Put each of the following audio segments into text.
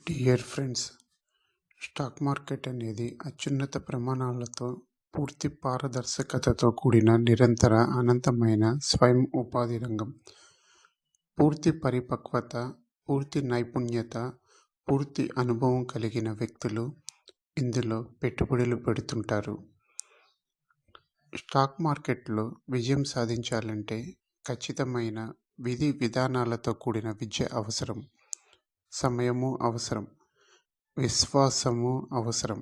Dear friends, stock market అనేది అత్యున్నత ప్రమాణాలతో పూర్తి పారదర్శకతతో కూడిన నిరంతర అనంతమైన స్వయం ఉపాధి రంగం. పూర్తి పరిపక్వత, పూర్తి నైపుణ్యత, పూర్తి అనుభవం కలిగిన వ్యక్తులు ఇందులో పెట్టుబడులు పెడుతుంటారు. స్టాక్ మార్కెట్లో విజయం సాధించాలంటే ఖచ్చితమైన విధి విధానాలతో కూడిన విద్య అవసరం, సమయము అవసరం, విశ్వాసము అవసరం.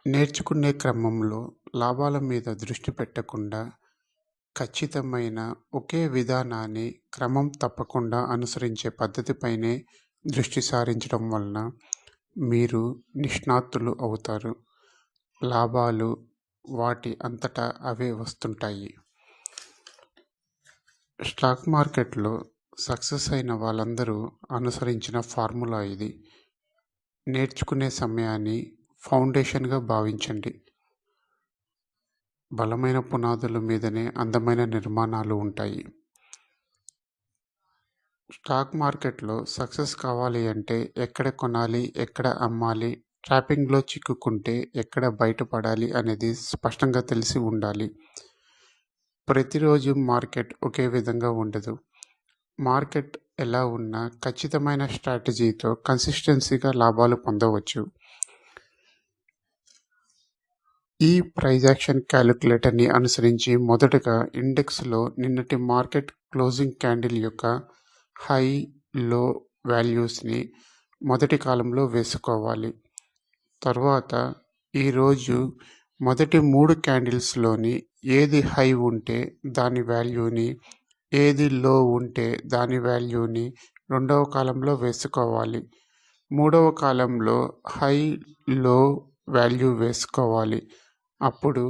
నేర్చుకునే క్రమంలో లాభాల మీద దృష్టి పెట్టకుండా ఖచ్చితమైన ఒకే విధానాన్ని క్రమం తప్పకుండా అనుసరించే పద్ధతిపైనే దృష్టి సారించడం వలన మీరు నిష్ణాతులు అవుతారు. లాభాలు వాటి అంతటా అవే వస్తుంటాయి. స్టాక్ మార్కెట్లో సక్సెస్ అయిన వాళ్ళందరూ అనుసరించిన ఫార్ములా ఇది. నేర్చుకునే సమయాన్ని ఫౌండేషన్గా భావించండి. బలమైన పునాదుల మీదనే అందమైన నిర్మాణాలు ఉంటాయి. స్టాక్ మార్కెట్లో సక్సెస్ కావాలి అంటే ఎక్కడ కొనాలి, ఎక్కడ అమ్మాలి, ట్రాపింగ్లో చిక్కుకుంటే ఎక్కడ బయటపడాలి అనేది స్పష్టంగా తెలిసి ఉండాలి. ప్రతిరోజు మార్కెట్ ఒకే విధంగా ఉండదు. మార్కెట్ ఎలా ఉన్నా ఖచ్చితమైన స్ట్రాటజీతో కన్సిస్టెన్సీగా లాభాలు పొందవచ్చు. ఈ ప్రైజ్ యాక్షన్ క్యాలిక్యులేటర్ని అనుసరించి మొదటగా ఇండెక్స్లో నిన్నటి మార్కెట్ క్లోజింగ్ క్యాండిల్ యొక్క హై లో వాల్యూస్ని మొదటి కాలంలో వేసుకోవాలి. తర్వాత ఈరోజు మొదటి 3 క్యాండిల్స్లోని ఏది హై ఉంటే దాని వాల్యూని, ఏది లో ఉంటే దాని వాల్యూని రెండవ కాలంలో వేసుకోవాలి. మూడవ కాలంలో హై లో వాల్యూ వేసుకోవాలి. అప్పుడు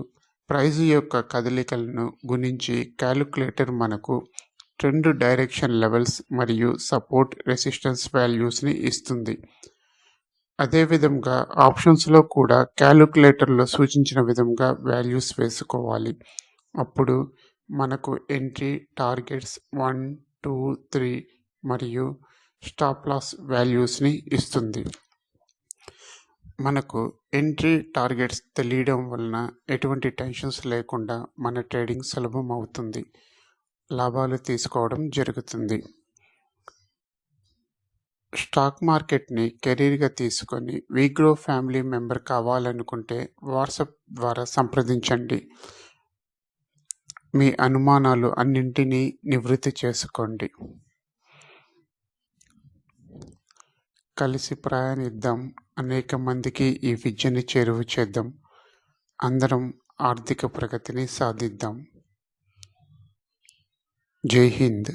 ప్రైజ్ యొక్క కదలికలను గురించి క్యాలిక్యులేటర్ మనకు ట్రెండ్ డైరెక్షన్ లెవెల్స్ మరియు సపోర్ట్ రెసిస్టెన్స్ వాల్యూస్ని ఇస్తుంది. అదేవిధంగా ఆప్షన్స్లో కూడా క్యాలిక్యులేటర్లో సూచించిన విధంగా వాల్యూస్ వేసుకోవాలి. అప్పుడు మనకు ఎంట్రీ, టార్గెట్స్ 1, 2, 3 మరియు స్టాప్ లాస్ వాల్యూస్ని ఇస్తుంది. మనకు ఎంట్రీ, టార్గెట్స్ తెలియడం వలన ఎటువంటి టెన్షన్స్ లేకుండా మన ట్రేడింగ్ సులభం అవుతుంది, లాభాలు తీసుకోవడం జరుగుతుంది. స్టాక్ మార్కెట్ని కెరీర్గా తీసుకొని వీగ్రో ఫ్యామిలీ మెంబర్ కావాలనుకుంటే వాట్సాప్ ద్వారా సంప్రదించండి. మీ అనుమానాలు అన్నింటినీ నివృత్తి చేసుకోండి. కలిసి ప్రయాణిద్దాం, అనేక మందికి ఈ విద్యని చేరువ చేద్దాం. అందరం ఆర్థిక ప్రగతిని సాధిద్దాం. జై హింద్.